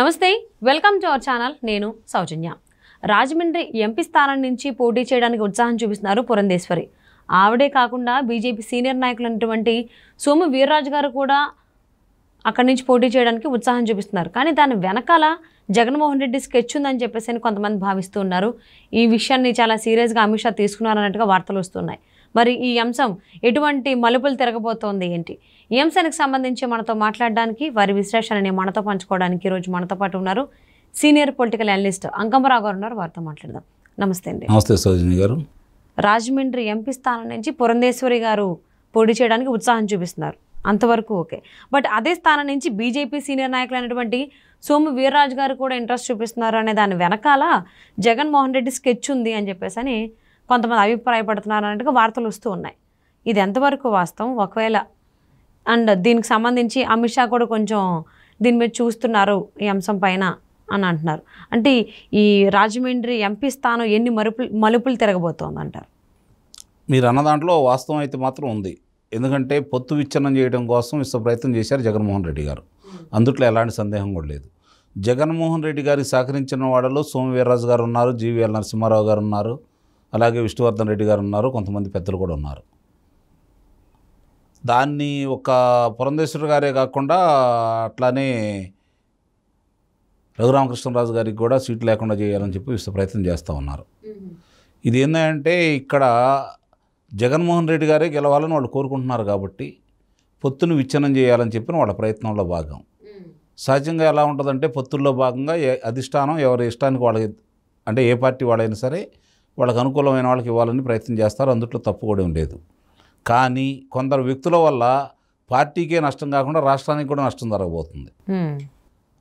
నమస్తే, welcome to our channel. నేను సౌజన్య. Rajahmundry MP స్థానం నుంచి పోటీ చేయడానికి ఉత్సాహం చూపిస్తున్నారు పురంధేశ్వరి. ఆవిడే కాకుండా బీజేపీ సీనియర్ నాయకులైనటువంటి సోము వీర్రాజు గారు కూడా అక్కడి నుంచి పోటీ చేయడానికి ఉత్సాహం చూపిస్తున్నారు. కానీ దాని వెనకాల జగన్మోహన్ రెడ్డి స్కెచ్ ఉందని చెప్పేసి కొంతమంది భావిస్తూ ఉన్నారు. ఈ విషయాన్ని చాలా సీరియస్గా అమిత్ షా తీసుకున్నారన్నట్టుగా వార్తలు వస్తున్నాయి. మరి ఈ అంశం ఎటువంటి మలుపులు తిరగబోతోంది ఏంటి? ఈ అంశానికి సంబంధించి మనతో మాట్లాడడానికి, వారి విశ్లేషణని మనతో పంచుకోవడానికి ఈరోజు మనతో పాటు ఉన్నారు సీనియర్ పొలిటికల్ అనలిస్ట్ అంకమరావు గారు ఉన్నారు. వారితో మాట్లాడదాం. నమస్తే అండి. నమస్తే సౌజన్య గారు. రాజమండ్రి ఎంపీ స్థానం నుంచి పురంధేశ్వరి గారు పోటీ చేయడానికి ఉత్సాహం చూపిస్తున్నారు, అంతవరకు ఓకే. బట్ అదే స్థానం నుంచి బీజేపీ సీనియర్ నాయకులైనటువంటి సోము వీర్రాజు గారు కూడా ఇంట్రెస్ట్ చూపిస్తున్నారు అనే దాని వెనకాల జగన్మోహన్ రెడ్డి స్కెచ్ ఉంది అని చెప్పేసి అని కొంతమంది అభిప్రాయపడుతున్నారు అన్నట్టుగా వార్తలు వస్తూ ఉన్నాయి. ఇది ఎంతవరకు వాస్తవం? ఒకవేళ అండ్ దీనికి సంబంధించి అమిత్ షా కూడా కొంచెం దీని మీద చూస్తున్నారు ఈ అంశం పైన అని అంటున్నారు. అంటే ఈ రాజమండ్రి ఎంపీ స్థానం ఎన్ని మలుపులు తిరగబోతోంది అంటారు? మీరు అన్న దాంట్లో వాస్తవం అయితే మాత్రం ఉంది. ఎందుకంటే పొత్తు విచ్ఛిన్నం చేయడం కోసం ప్రయత్నం చేశారు జగన్మోహన్ రెడ్డి గారు. అందుట్లో ఎలాంటి సందేహం కూడా లేదు. జగన్మోహన్ రెడ్డి గారికి సహకరించిన వాళ్ళలో సోము వీర్రాజు గారు ఉన్నారు, జీవీఎల్ నరసింహారావు గారు ఉన్నారు, అలాగే విష్ణువర్ధన్ రెడ్డి గారు ఉన్నారు, కొంతమంది పెద్దలు కూడా ఉన్నారు. దాన్ని ఒక పురంధేశ్వరి గారే కాకుండా అట్లానే రఘురామకృష్ణరాజు గారికి కూడా సీటు లేకుండా చేయాలని చెప్పి ప్రయత్నం చేస్తూ ఉన్నారు. ఇది ఏంటంటే ఇక్కడ జగన్మోహన్ రెడ్డి గారే గెలవాలని వాళ్ళు కోరుకుంటున్నారు కాబట్టి పొత్తును విచ్ఛిన్నం చేయాలని చెప్పిన వాళ్ళ ప్రయత్నంలో భాగం. సహజంగా ఎలా ఉంటుందంటే పొత్తుల్లో భాగంగా అధిష్టానం ఎవరి ఇష్టానికి వాళ్ళకి, అంటే ఏ పార్టీ వాళ్ళైనా సరే వాళ్ళకి అనుకూలమైన వాళ్ళకి ఇవ్వాలని ప్రయత్నం చేస్తారు. అందుట్లో తప్పు కూడా లేదు. కానీ కొందరు వ్యక్తుల వల్ల పార్టీకే నష్టం కాకుండా రాష్ట్రానికి కూడా నష్టం జరగబోతుంది.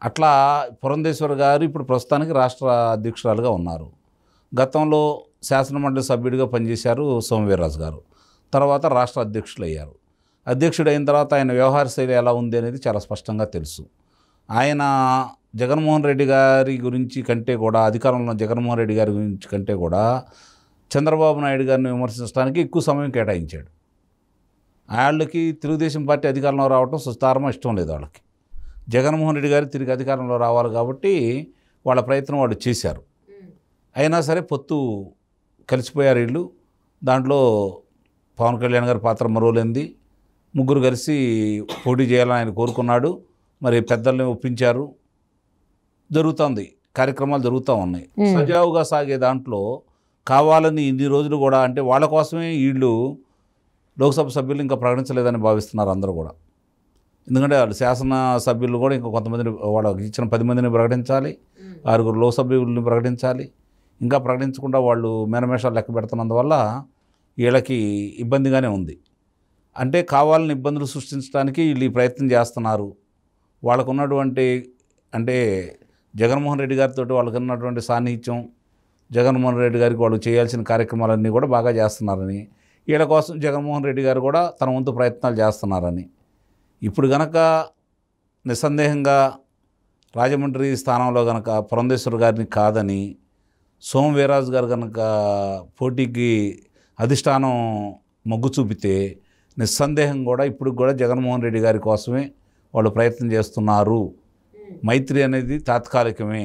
అట్లా పురంధేశ్వరి గారు ఇప్పుడు ప్రస్తుతానికి రాష్ట్ర అధ్యక్షురాలుగా ఉన్నారు. గతంలో శాసనమండలి సభ్యుడిగా పనిచేశారు సోము వీర్రాజు గారు. తర్వాత రాష్ట్ర అధ్యక్షులు అయ్యారు. అధ్యక్షుడు అయిన తర్వాత ఆయన వ్యవహార శైలి ఎలా ఉంది అనేది చాలా స్పష్టంగా తెలుసు. ఆయన జగన్మోహన్ రెడ్డి గారి గురించి కంటే కూడా, అధికారంలో జగన్మోహన్ రెడ్డి గారి గురించి కంటే కూడా చంద్రబాబు నాయుడు గారిని విమర్శించడానికి ఎక్కువ సమయం కేటాయించాడు. వాళ్ళకి తెలుగుదేశం పార్టీ అధికారంలో రావడం సుతారమో ఇష్టం లేదు వాళ్ళకి. జగన్మోహన్ రెడ్డి గారు తిరిగి అధికారంలో రావాలి కాబట్టి వాళ్ళ ప్రయత్నం వాళ్ళు చేశారు. అయినా సరే పొత్తు కలిసిపోయారు వీళ్ళు. దాంట్లో పవన్ కళ్యాణ్ గారి పాత్ర మరోలేంది. ముగ్గురు కలిసి పోటీ చేయాలని ఆయన కోరుకున్నాడు. మరి పెద్దల్ని ఒప్పించారు. జరుగుతుంది, కార్యక్రమాలు జరుగుతూ ఉన్నాయి. సజావుగా సాగే దాంట్లో కావాలని ఇన్ని రోజులు కూడా, అంటే వాళ్ళ కోసమే వీళ్ళు లోక్సభ సభ్యులు ఇంకా ప్రకటించలేదని భావిస్తున్నారు అందరూ కూడా. ఎందుకంటే వాళ్ళు శాసన సభ్యులు కూడా ఇంకా కొంతమందిని, వాళ్ళకి ఇచ్చిన 10 మందిని ప్రకటించాలి, 6 లోక్సభ్యుల్ని ప్రకటించాలి. ఇంకా ప్రకటించకుండా వాళ్ళు మేనమేషాలు లెక్క పెడుతున్నందువల్ల వీళ్ళకి ఇబ్బందిగానే ఉంది. అంటే కావాలని ఇబ్బందులు సృష్టించడానికి వీళ్ళు ఈ ప్రయత్నం చేస్తున్నారు. వాళ్ళకు ఉన్నటువంటి, అంటే జగన్మోహన్ రెడ్డి గారితో వాళ్ళకు ఉన్నటువంటి సాన్నిహిత్యం, జగన్మోహన్ రెడ్డి గారికి వాళ్ళు చేయాల్సిన కార్యక్రమాలన్నీ కూడా బాగా చేస్తున్నారని, వీళ్ళ కోసం జగన్మోహన్ రెడ్డి గారు కూడా తన వంతు ప్రయత్నాలు చేస్తున్నారని. ఇప్పుడు గనక నిస్సందేహంగా రాజమండ్రి స్థానంలో గనక పురంధేశ్వరి గారిని కాదని సోము వీర్రాజు గారు కనుక పోటీకి అధిష్టానం మొగ్గు చూపితే నిస్సందేహం కూడా ఇప్పుడు కూడా జగన్మోహన్ రెడ్డి గారి కోసమే వాళ్ళు ప్రయత్నం చేస్తున్నారు. మైత్రి అనేది తాత్కాలికమే,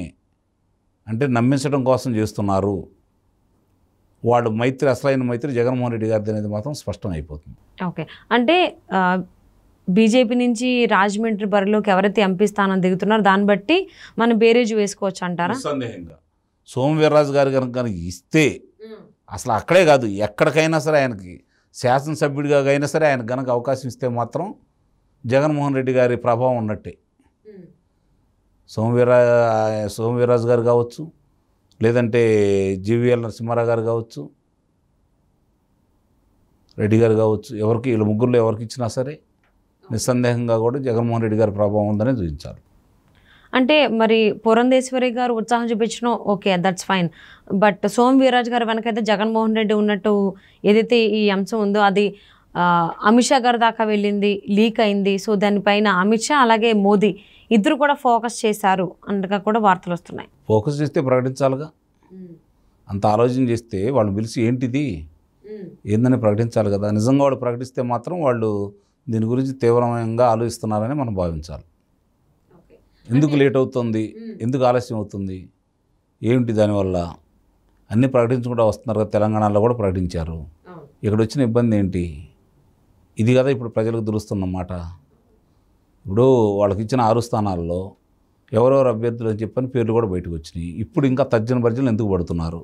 అంటే నమ్మించడం కోసం చేస్తున్నారు. వాళ్ళు మైత్రి, అసలైన మైత్రి జగన్మోహన్ రెడ్డి గారిది అనేది మాత్రం స్పష్టం అయిపోతుంది. ఓకే, అంటే బీజేపీ నుంచి రాజమండ్రి బరిలోకి ఎవరైతే ఎంపీ స్థానం దిగుతున్నారో దాన్ని బట్టి మనం బేరేజ్ వేసుకోవచ్చు అంటారా? నిస్సందేహంగా సోము వీర్రాజు గారు కనుక ఇస్తే అసలు అక్కడే కాదు, ఎక్కడికైనా సరే ఆయనకి శాసనసభ్యుడిగా అయినా సరే ఆయన కనుక అవకాశం ఇస్తే మాత్రం జగన్మోహన్ రెడ్డి గారి ప్రభావం ఉన్నట్టే. సోము వీర్రాజు గారు కావచ్చు, లేదంటే జీవీఎల్ నరసింహారావు గారు కావచ్చు, రెడ్డి గారు కావచ్చు, ఎవరికి వీళ్ళ ముగ్గురులో ఎవరికి ఇచ్చినా సరే నిస్సందేహంగా కూడా జగన్మోహన్ రెడ్డి గారి ప్రభావం ఉందనే చూపించాలి. అంటే మరి పురంధేశ్వరి గారు ఉత్సాహం చూపించడం okay, that's fine. But Somu Veerraju గారు వెనకైతే జగన్మోహన్ రెడ్డి ఉన్నట్టు ఏదైతే ఈ అంశం ఉందో అది అమిత్ షా గారి దాకా వెళ్ళింది, లీక్ అయింది. సో దానిపైన అమిత్ షా అలాగే మోదీ ఇద్దరు కూడా ఫోకస్ చేశారు అన్నట్టుగా కూడా వార్తలు వస్తున్నాయి. ఫోకస్ చేస్తే ప్రకటించాలిగా. అంత ఆలోచన చేస్తే వాళ్ళు పిలిచి ఏంటిది ఏందని ప్రకటించాలి కదా. నిజంగా వాళ్ళు ప్రకటిస్తే మాత్రం వాళ్ళు దీని గురించి తీవ్రంగా ఆలోచిస్తున్నారని మనం భావించాలి. ఎందుకు లేట్ అవుతుంది, ఎందుకు ఆలస్యం అవుతుంది, ఏమిటి దానివల్ల అన్నీ ప్రకటించుకుంటూ వస్తున్నారు కదా. తెలంగాణలో కూడా ప్రకటించారు. ఇక్కడ వచ్చిన ఇబ్బంది ఏంటి? ఇది కదా ఇప్పుడు ప్రజలకు తెలుస్తున్నమాట. ఇప్పుడు వాళ్ళకి ఇచ్చిన 6 స్థానాల్లో ఎవరెవరు అభ్యర్థులు అని చెప్పని పేర్లు కూడా బయటకు వచ్చినాయి. ఇప్పుడు ఇంకా తర్జన భర్జనలు ఎందుకు పడుతున్నారు?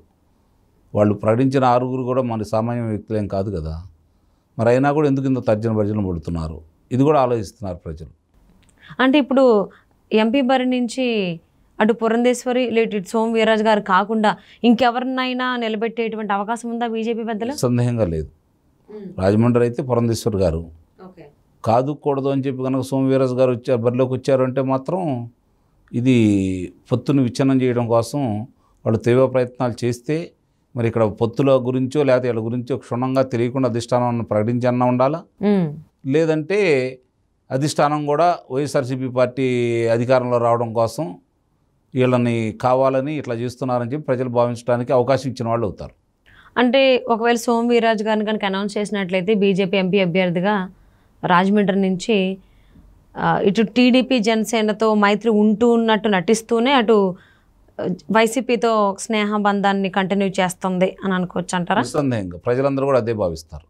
వాళ్ళు ప్రకటించిన 6 కూడా మన సామాన్య వ్యక్తులేం కాదు కదా. మరి అయినా కూడా ఎందుకు ఇంత తర్జన భర్జనలు పడుతున్నారు? ఇది కూడా ఆలోచిస్తున్నారు ప్రజలు. అంటే ఇప్పుడు ఎంపీ బరి నుంచి అటు పురంధేశ్వరి లేటు ఇటు సోము వీర్రాజు గారు కాకుండా ఇంకెవరినైనా నిలబెట్టేటువంటి అవకాశం ఉందా బీజేపీ పెద్దలు? సందేహంగా లేదు. రాజమండ్రి అయితే పురంధేశ్వరి గారు కాదు కూడదు అని చెప్పి కనుక సోము వీర్రాజు గారు బరిలోకి వచ్చారు అంటే మాత్రం ఇది పొత్తును విచ్ఛిన్నం చేయడం కోసం వాళ్ళు తీవ్ర ప్రయత్నాలు చేస్తే మరి ఇక్కడ పొత్తుల గురించో లేకపోతే వీళ్ళ గురించో క్షుణ్ణంగా తెలియకుండా అధిష్టానం ప్రకటించన్నా ఉండాలా, లేదంటే అధిష్టానం కూడా వైఎస్ఆర్సీపీ పార్టీ అధికారంలో రావడం కోసం వీళ్ళని కావాలని ఇట్లా చేస్తున్నారని చెప్పి ప్రజలు భావించడానికి అవకాశం ఇచ్చిన వాళ్ళు అవుతారు. అంటే ఒకవేళ సోము వీర్రాజు గారిని కనుక అనౌన్స్ చేసినట్లయితే బీజేపీ ఎంపీ అభ్యర్థిగా రాజమండ్రి నుంచి ఇటు టీడీపీ జనసేనతో మైత్రి ఉన్నట్టు నటిస్తూనే అటు వైసీపీతో స్నేహ బంధాన్ని కంటిన్యూ చేస్తుంది అని అనుకోవచ్చు అంటారా? నిస్సందేహంగా ప్రజలందరూ కూడా అదే భావిస్తారు.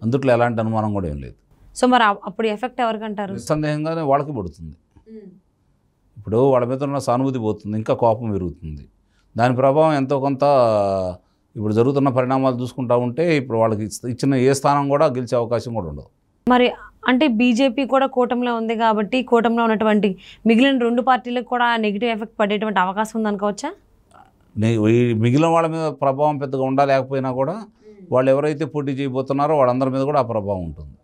అందుట్లో ఎలాంటి అనుమానం కూడా ఏం లేదు. సో మరి అప్పుడు ఎఫెక్ట్ ఎవరికంటారు? నిస్సందేహంగానే వాళ్ళకి పడుతుంది. ఇప్పుడు వాళ్ళ మీద ఉన్న సానుభూతి పోతుంది, ఇంకా కోపం పెరుగుతుంది. దాని ప్రభావం ఎంతో కొంత ఇప్పుడు జరుగుతున్న పరిణామాలు చూసుకుంటా ఉంటే ఇప్పుడు వాళ్ళకి ఇచ్చిన ఏ స్థానం కూడా గెలిచే అవకాశం కూడా ఉండదు. మరి అంటే బీజేపీ కూడా కూటమిలో ఉంది కాబట్టి కూటమిలో ఉన్నటువంటి మిగిలిన 2 పార్టీలకు కూడా నెగిటివ్ ఎఫెక్ట్ పడేటువంటి అవకాశం ఉంది అనుకోవచ్చా? మిగిలిన వాళ్ళ మీద ప్రభావం పెద్దగా ఉండలేకపోయినా కూడా వాళ్ళు ఎవరైతే పోటీ చేయబోతున్నారో వాళ్ళందరి మీద కూడా ఆ ప్రభావం ఉంటుంది.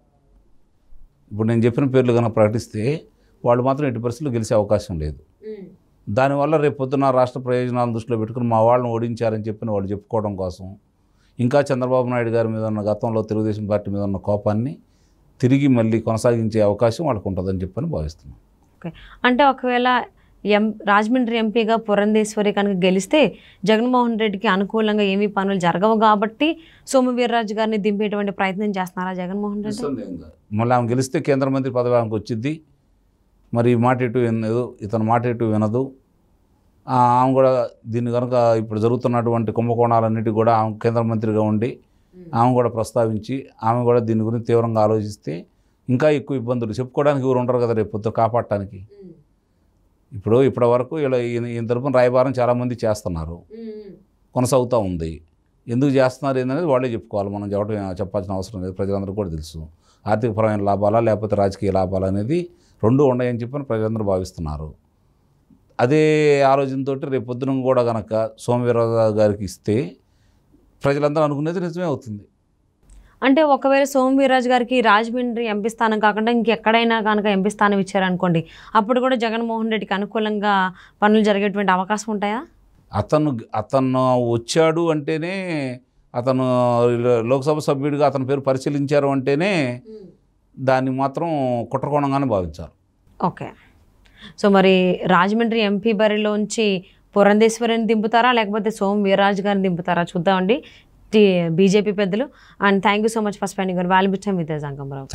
ఇప్పుడు నేను చెప్పిన పేర్లు కనుక ప్రకటిస్తే వాళ్ళు మాత్రం ఎట్టి పరిస్థితుల్లో గెలిచే అవకాశం లేదు. దానివల్ల రేపు పొద్దున్న రాష్ట్ర ప్రయోజనాలను దృష్టిలో పెట్టుకుని మా వాళ్ళని ఓడించారని చెప్పిన వాళ్ళు చెప్పుకోవడం కోసం ఇంకా చంద్రబాబు నాయుడు గారి మీద ఉన్న గతంలో తెలుగుదేశం పార్టీ మీద ఉన్న కోపాన్ని తిరిగి మళ్ళీ కొనసాగించే అవకాశం వాళ్ళకు ఉంటుందని చెప్పని భావిస్తున్నాం. ఓకే, అంటే ఒకవేళ రాజమండ్రి ఎంపీగా పురంధేశ్వరి కనుక గెలిస్తే జగన్మోహన్ రెడ్డికి అనుకూలంగా ఏమీ పనులు జరగవు కాబట్టి సోము వీర్రాజు గారిని దింపేటువంటి ప్రయత్నం చేస్తున్నారా జగన్మోహన్ రెడ్డి? మళ్ళీ ఆమె గెలిస్తే కేంద్ర మంత్రి పదవి ఆమెకు వచ్చింది. మరి మాట ఎటు వినదు, ఇతను మాట ఎటు వినదు. ఆమె కూడా దీన్ని కనుక ఇప్పుడు జరుగుతున్నటువంటి కుంభకోణాలన్నిటి కూడా ఆమె కేంద్ర మంత్రిగా ఉండి ఆమె కూడా ప్రస్తావించి ఆమె కూడా దీని గురించి తీవ్రంగా ఆలోచిస్తే ఇంకా ఎక్కువ ఇబ్బందులు చెప్పుకోవడానికి ఎవరు ఉండరు కదా రేపు పొద్దున కాపాడటానికి. ఇప్పటి వరకు ఈయన తరపున రాయబారం చాలామంది చేస్తున్నారు, కొనసాగుతూ ఉంది. ఎందుకు చేస్తున్నారు ఏంటనేది వాళ్ళే చెప్పుకోవాలి, మనం చెప్పాల్సిన అవసరం లేదు. ప్రజలందరూ కూడా తెలుసు ఆర్థికపరమైన లాభాలా లేకపోతే రాజకీయ లాభాలు అనేది 2 ఉన్నాయని చెప్పని ప్రజలందరూ భావిస్తున్నారు. అదే ఆలోచనతో రేపు పొద్దున కూడా కనుక సోము వీర్రాజు గారికి ఇస్తే ప్రజలందరూ అనుకునేది నిజమే అవుతుంది. అంటే ఒకవేళ సోము వీర్రాజు గారికి రాజమండ్రి ఎంపీ స్థానం కాకుండా ఇంకెక్కడైనా కనుక ఎంపీ స్థానం ఇచ్చారనుకోండి, అప్పుడు కూడా జగన్మోహన్ రెడ్డికి అనుకూలంగా పనులు జరిగేటువంటి అవకాశం ఉంటాయా? అతను వచ్చాడు అంటేనే, అతను లోక్సభ సభ్యుడిగా అతని పేరు పరిశీలించారు అంటేనే దాన్ని మాత్రం కుట్రకోణంగానే భావించారు. ఓకే, సో మరి రాజమండ్రి ఎంపీ బరిలోంచి పురంధేశ్వరిని దింపుతారా లేకపోతే సోము వీర్రాజు గారిని దింపుతారా చూద్దామండి బీజేపీ పెద్దలు. And thank you so much for spending your valuable time with us, Ankamma Rao.